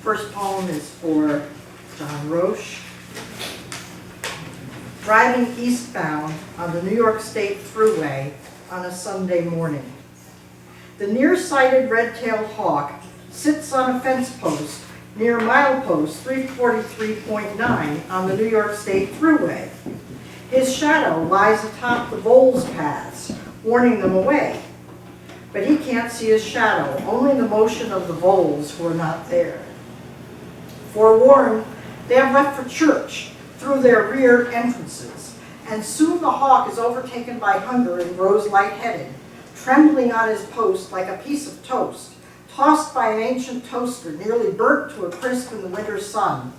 First poem is for John Roche. Driving eastbound on the New York State Thruway on a Sunday morning. The nearsighted red-tailed hawk sits on a fence post near milepost 343.9 on the New York State Thruway. His shadow lies atop the voles paths, warning them away. But he can't see his shadow, only the motion of the voles who are not there. Forewarned, they have left for church through their rear entrances, and soon the hawk is overtaken by hunger and grows lightheaded, trembling on his post like a piece of toast, tossed by an ancient toaster, nearly burnt to a crisp in the winter sun.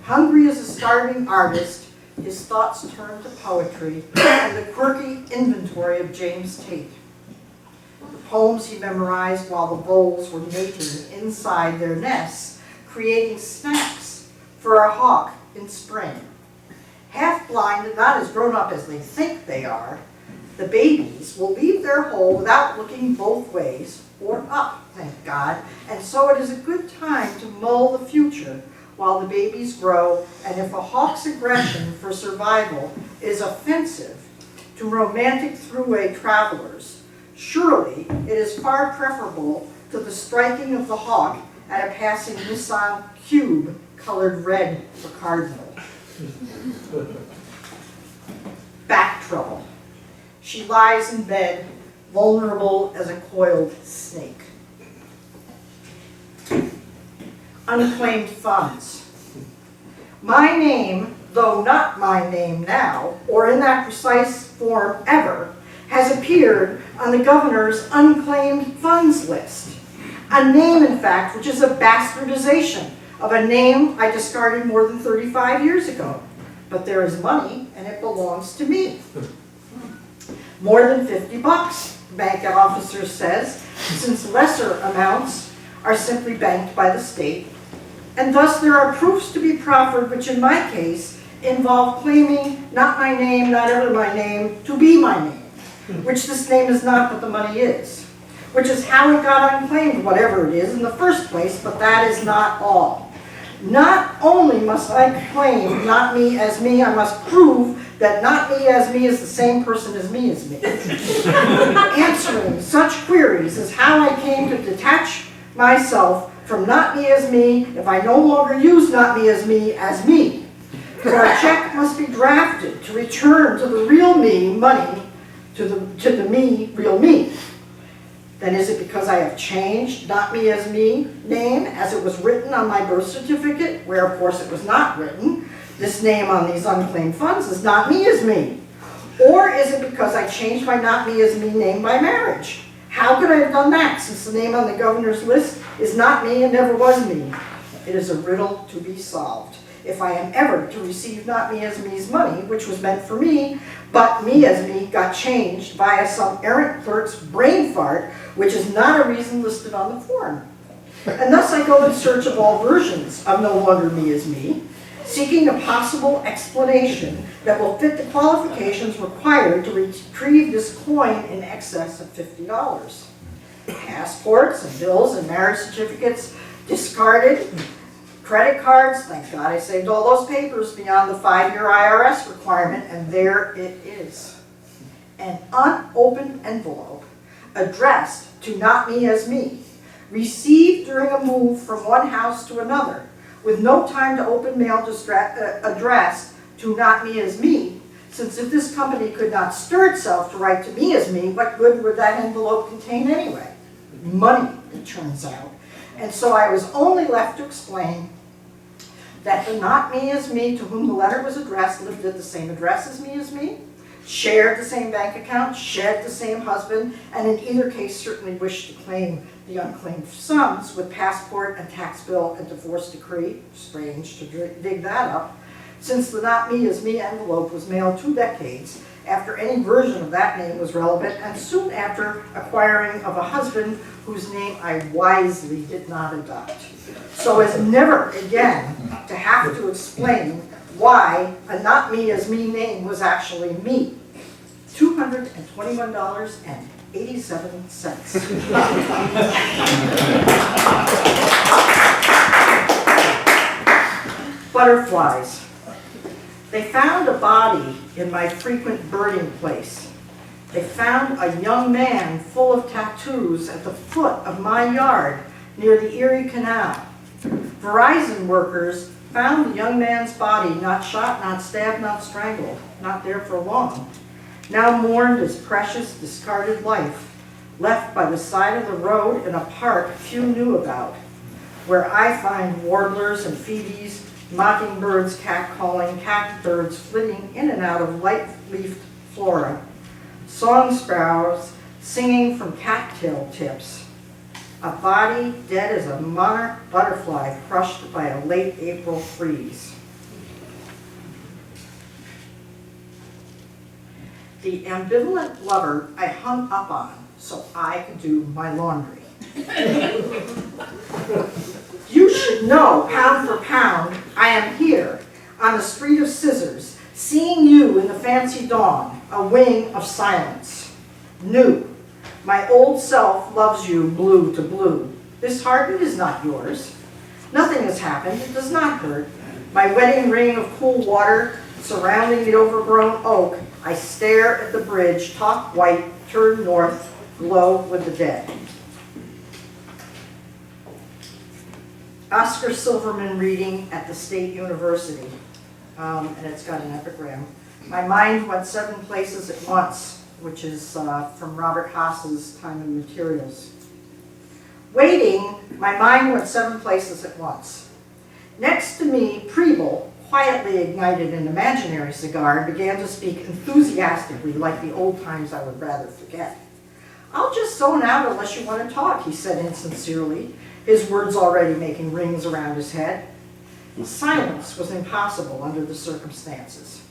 Hungry as a starving artist, his thoughts turn to poetry and the quirky inventory of James Tate. The poems he memorized while the voles were mating inside their nests, creating snacks for a hawk in spring. Half blind and not as grown up as they think they are, the babies will leave their hole without looking both ways or up, thank God, and so it is a good time to mull the future while the babies grow, and if a hawk's aggression for survival is offensive to romantic thruway travelers, surely it is far preferable to the striking of the hawk at a passing Nissan Cube colored red for Cardinal. Back trouble. She lies in bed, vulnerable as a coiled snake. Unclaimed funds. My name, though not my name now, or in that precise form ever, has appeared on the governor's unclaimed funds list. A name, in fact, which is a bastardization of a name I discarded more than 35 years ago. But there is money, and it belongs to me. More than $50, the bank officer says, since lesser amounts are simply banked by the state. And thus there are proofs to be proffered, which in my case involve claiming not my name, not ever my name, to be my name, which this name is not, but the money is, which is how it got unclaimed, whatever it is, in the first place, but that is not all. Not only must I claim not me as me, I must prove that not me as me is the same person as me is me. Answering such queries is how I came to detach myself from not me as me if I no longer use not me as me as me. For a check must be drafted to return to the real me money to the me, real me. Then is it because I have changed not me as me name as it was written on my birth certificate, where of course it was not written? This name on these unclaimed funds is not me as me. Or is it because I changed my not me as me name by marriage? How could I have done that, since the name on the governor's list is not me and never was me? It is a riddle to be solved. If I am ever to receive not me as me's money, which was meant for me, but me as me got changed via some errant clerk's brain fart, which is not a reason listed on the form. And thus I go in search of all versions of no longer me as me, seeking a possible explanation that will fit the qualifications required to retrieve this coin in excess of $50. Passports and bills and marriage certificates discarded. Credit cards, thank God I saved all those papers beyond the 5-year IRS requirement, and there it is. An unopened envelope addressed to not me as me, received during a move from one house to another, with no time to open mail addressed to not me as me, since if this company could not stir itself to write to me as me, what good would that envelope contain anyway? Money, it turns out. And so I was only left to explain that the not me as me to whom the letter was addressed lived at the same address as me, shared the same bank account, shared the same husband, and in either case certainly wished to claim the unclaimed sums with passport and tax bill and divorce decree. Strange to dig that up, since the not me as me envelope was mailed 2 decades after any version of that name was relevant, and soon after acquiring of a husband whose name I wisely did not adopt, so as never again to have to explain why a not me as me name was actually me. $221.87. Butterflies. They found a body in my frequent birding place. They found a young man full of tattoos at the foot of my yard near the Erie Canal. Verizon workers found the young man's body, not shot, not stabbed, not strangled, not there for long. Now mourned his precious, discarded life, left by the side of the road in a park few knew about, where I find warblers and phoebes, mockingbirds catcalling, catbirds flitting in and out of light-leafed flora, song sparrows singing from cattail tips, a body dead as a monarch butterfly crushed by a late April freeze. The ambivalent lover I hung up on so I could do my laundry. You should know, pound for pound, I am here on the street of scissors, seeing you in the fancy dawn, a wing of silence. New. My old self loves you blue to blue. This heart, it is not yours. Nothing has happened, it does not hurt. My wedding ring of cool water surrounding the overgrown oak, I stare at the bridge, talk white, turn north, glow with the dead. Oscar Silverman reading at the State University, and it's got an epigram. My mind went 7 places at once, which is from Robert Haas's Time and Materials. Waiting, my mind went 7 places at once. Next to me, Preble quietly ignited an imaginary cigar and began to speak enthusiastically like the old times I would rather forget. I'll just zone out unless you want to talk, he said insincerely, his words already making rings around his head. Silence was impossible under the circumstances.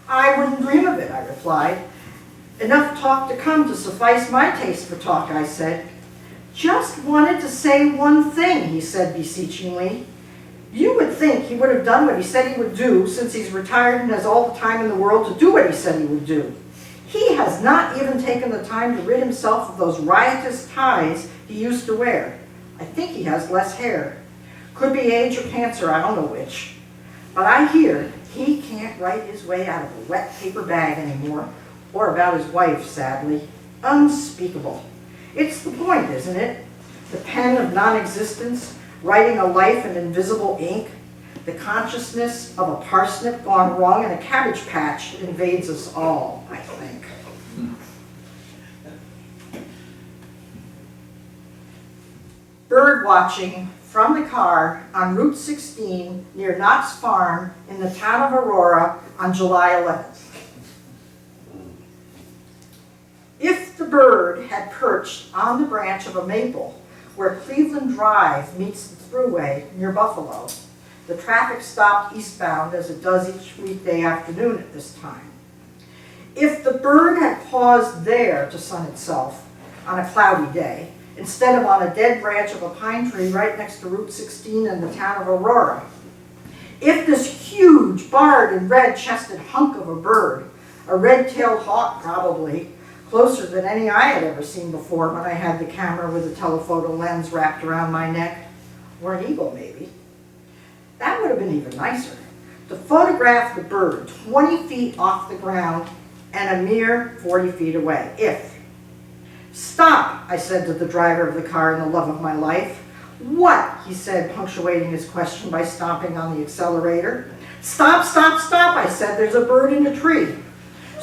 I wouldn't dream of it, I replied. Enough talk to come to suffice my taste for talk, I said. Just wanted to say one thing, he said beseechingly. You would think he would have done what he said he would do, since he's retired and has all the time in the world to do what he said he would do. He has not even taken the time to rid himself of those riotous ties he used to wear. I think he has less hair. Could be age or cancer, I don't know which. But I hear he can't write his way out of a wet paper bag anymore, or about his wife, sadly. Unspeakable. It's the point, isn't it? The pen of non-existence, writing a life in invisible ink, the consciousness of a parsnip gone wrong in a cabbage patch invades us all, I think. Bird watching from the car on Route 16 near Knott's Farm in the town of Aurora on July 11th. If the bird had perched on the branch of a maple where Cleveland Drive meets the thruway near Buffalo, the traffic stopped eastbound as it does each weekday afternoon at this time. If the bird had paused there to sun itself on a cloudy day, instead of on a dead branch of a pine tree right next to Route 16 in the town of Aurora, if this huge barred and red-chested hunk of a bird, a red-tailed hawk probably, closer than any I had ever seen before when I had the camera with a telephoto lens wrapped around my neck, or an eagle maybe, that would have been even nicer. To photograph the bird 20 feet off the ground and a mere 40 feet away, if. Stop, I said to the driver of the car and the love of my life. What? He said, punctuating his question by stomping on the accelerator. Stop, stop, stop, I said, there's a bird in a tree.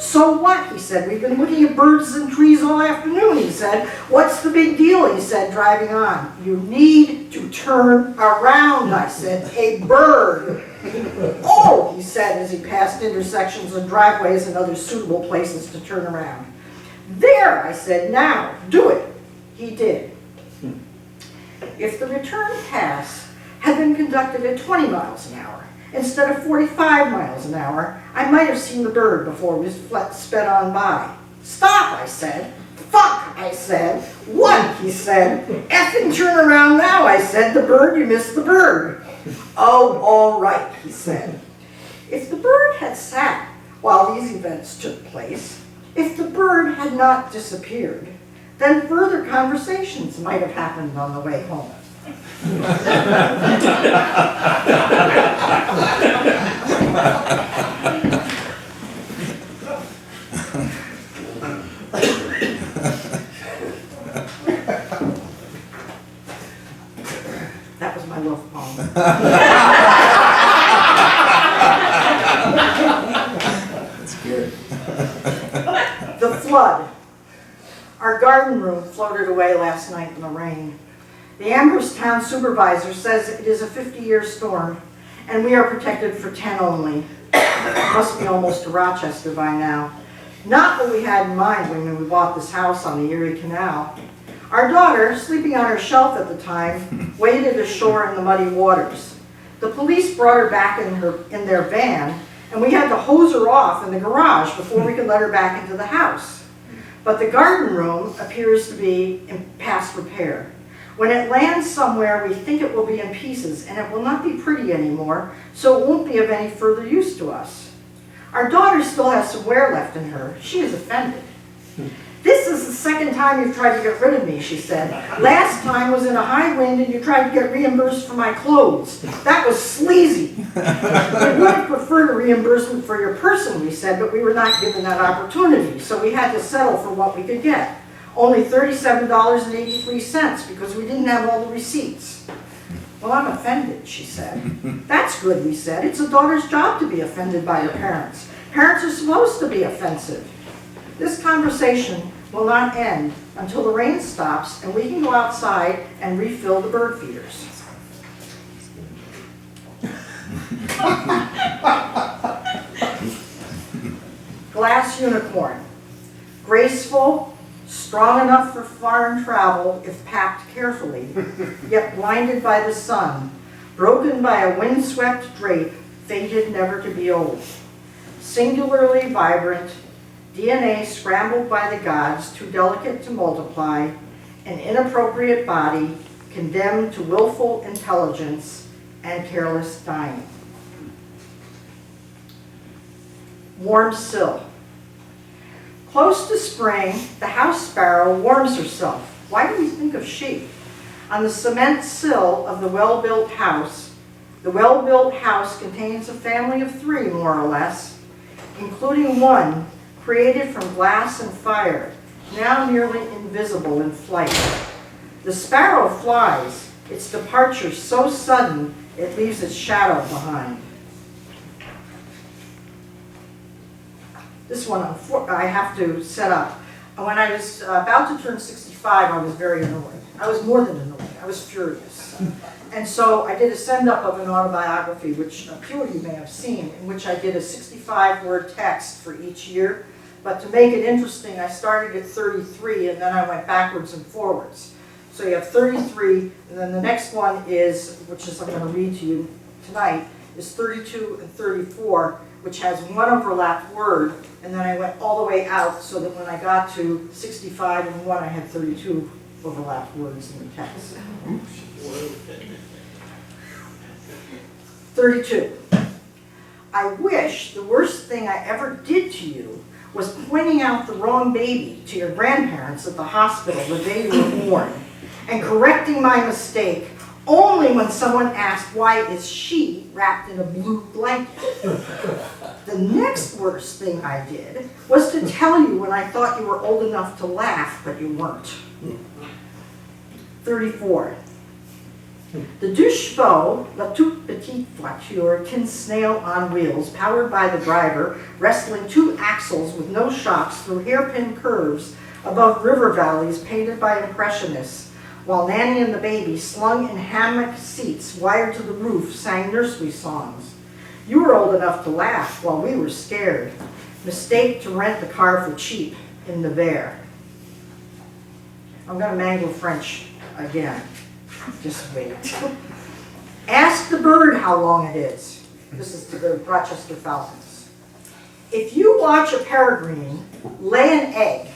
So what? He said, we've been looking at birds and trees all afternoon, he said. What's the big deal? He said, driving on. You need to turn around, I said. A bird. Oh, he said as he passed intersections and driveways and other suitable places to turn around. There, I said, now, do it. He did. If the return pass had been conducted at 20 miles an hour instead of 45 miles an hour, I might have seen the bird before it was sped on by. Stop, I said. Fuck, I said. What, he said. Effing turn around now, I said. The bird, you missed the bird. Oh, all right, he said. If the bird had sat while these events took place, if the bird had not disappeared, then further conversations might have happened on the way home. That was my love poem. That's good. The flood. Our garden room floated away last night in the rain. The Amherst Town Supervisor says it is a 50-year storm, and we are protected for 10 only. It must be almost to Rochester by now. Not what we had in mind when we bought this house on the Erie Canal. Our daughter, sleeping on her shelf at the time, waded ashore in the muddy waters. The police brought her back in their van, and we had to hose her off in the garage before we could let her back into the house. But the garden room appears to be in past repair. When it lands somewhere, we think it will be in pieces, and it will not be pretty anymore, so it won't be of any further use to us. Our daughter still has some wear left in her. She is offended. This is the second time you've tried to get rid of me, she said. Last time was in a high wind and you tried to get reimbursed for my clothes. That was sleazy. We would have preferred a reimbursement for your person, we said, but we were not given that opportunity, so we had to settle for what we could get. Only $37.83 because we didn't have all the receipts. Well, I'm offended, she said. That's good, we said. It's a daughter's job to be offended by her parents. Parents are supposed to be offensive. This conversation will not end until the rain stops and we can go outside and refill the bird feeders. Glass unicorn. Graceful, strong enough for foreign travel if packed carefully, yet blinded by the sun, broken by a windswept drape, fated never to be old. Singularly vibrant, DNA scrambled by the gods, too delicate to multiply, an inappropriate body, condemned to willful intelligence and careless dying. Warm sill. Close to spring, the house sparrow warms herself. Why do we think of she? On the cement sill of the well-built house. The well-built house contains a family of 3, more or less, including one created from glass and fire, now nearly invisible in flight. The sparrow flies, its departure so sudden it leaves its shadow behind. This one I have to set up. When I was about to turn 65, I was very annoyed. I was more than annoyed, I was furious. And so I did a send-up of an autobiography, which a few of you may have seen, in which I did a 65-word text for each year. But to make it interesting, I started at 33, and then I went backwards and forwards. So you have 33, and then the next one is, which is I'm going to read to you tonight, is 32 and 34, which has one overlapped word, and then I went all the way out so that when I got to 65 and 1, I had 32 overlapped words in the text. 32. I wish the worst thing I ever did to you was pointing out the wrong baby to your grandparents at the hospital the day you were born, and correcting my mistake only when someone asked why is she wrapped in a blue blanket. The next worst thing I did was to tell you when I thought you were old enough to laugh, but you weren't. 34. The deux chevaux, la toute petite voiture, tin snail on wheels, powered by the driver, wrestling 2 axles with no shocks through hairpin curves above river valleys painted by impressionists, while Nanny and the baby, slung in hammock seats wired to the roof, sang nursery songs. You were old enough to laugh while we were scared. Mistake to rent the car for cheap in Nevers. I'm going to mangle French again. Just wait. Ask the bird how long it is. This is to the Rochester Falcons. If you watch a peregrine lay an egg,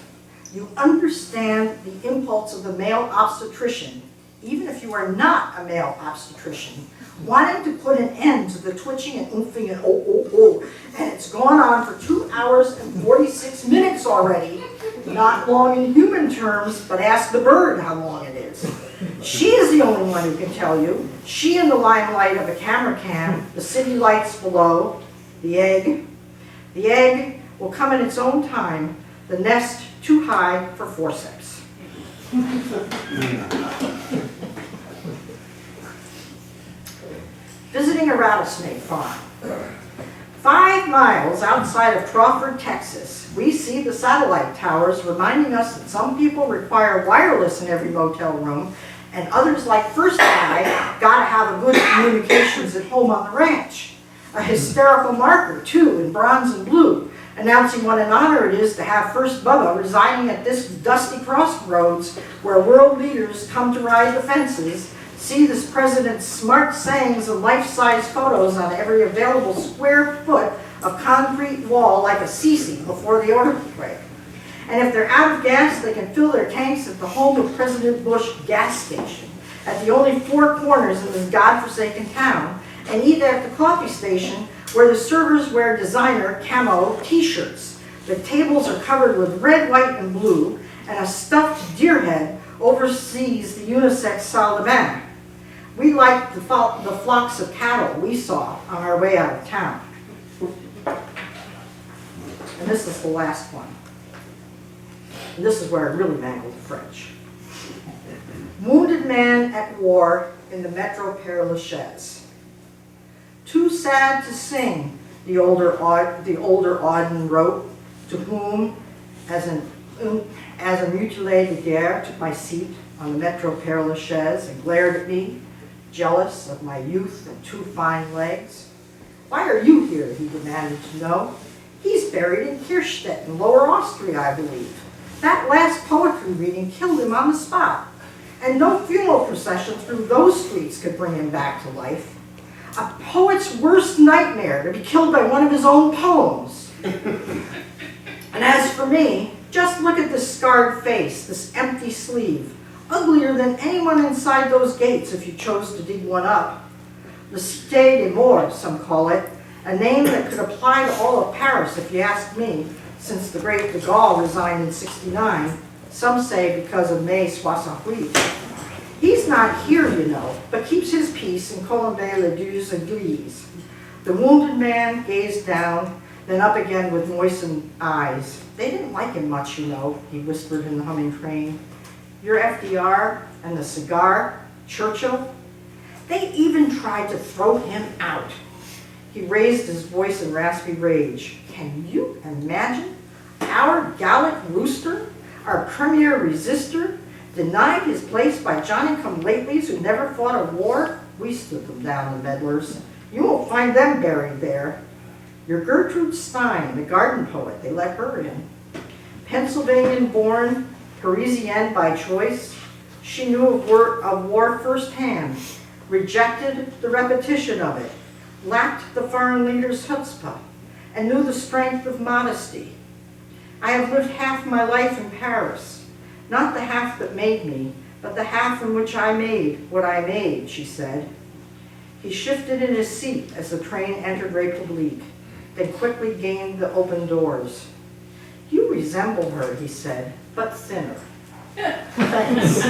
you understand the impulse of the male obstetrician, even if you are not a male obstetrician, wanting to put an end to the twitching and oofing and oh, and it's gone on for 2 hours and 46 minutes already. Not long in human terms, but ask the bird how long it is. She is the only one who can tell you. She in the limelight of a camera cam, the city lights below, the egg. The egg will come in its own time, the nest too high for forceps. Visiting a rattlesnake farm. 5 miles outside of Crawford, Texas, we see the satellite towers reminding us that some people require wireless in every motel room, and others, like First Guy, gotta have a good communications at home on the ranch. A hysterical marker, too, in bronze and blue, announcing what an honor it is to have First Bubba residing at this dusty crossroads where world leaders come to ride the fences, see this president's smart sayings and life-size photos on every available square foot of concrete wall like a Sisi before the earthquake. And if they're out of gas, they can fill their tanks at the home of President Bush gas station, at the only 4 corners in this godforsaken town, and eat at the coffee station where the servers wear designer camo t-shirts. The tables are covered with red, white, and blue, and a stuffed deer head oversees the unisex salle de bain. We liked the flocks of cattle we saw on our way out of town. And this is the last one. And this is where I really mangled the French. Wounded man at war in the Metro Père Lachaise. Too sad to sing, the older Auden wrote, to whom, as a mutilé de guerre, took my seat on the Metro Père Lachaise and glared at me, jealous of my youth and 2 fine legs. Why are you here, he demanded to know. He's buried in Kirchstedt in Lower Austria, I believe. That last poetry reading killed him on the spot, and no funeral procession through those streets could bring him back to life. A poet's worst nightmare, to be killed by one of his own poems. And as for me, just look at this scarred face, this empty sleeve, uglier than anyone inside those gates if you chose to dig one up. The Cité des Morts, some call it, a name that could apply to all of Paris if you ask me, since the great de Gaulle resigned in '69, some say because of Mai 68. He's not here, you know, but keeps his peace in Colombey-les-Deux Églises. The wounded man gazed down, then up again with moistened eyes. They didn't like him much, you know, he whispered in the humming train. Your FDR and the cigar, Churchill, they even tried to throw him out. He raised his voice in raspy rage. Can you imagine? Our Gallic rooster, our premier resistor, denied his place by Johnny-come-latelys who never fought a war? We stood them down, the meddlers. You won't find them buried there. Your Gertrude Stein, the garden poet, they let her in. Pennsylvanian-born, Parisienne by choice, she knew of war firsthand, rejected the repetition of it, lacked the foreign leader's chutzpah, and knew the strength of modesty. I have lived half my life in Paris, not the half that made me, but the half in which I made what I made, she said. He shifted in his seat as the train entered République, then quickly gained the open doors. You resemble her, he said, but thinner. Thanks.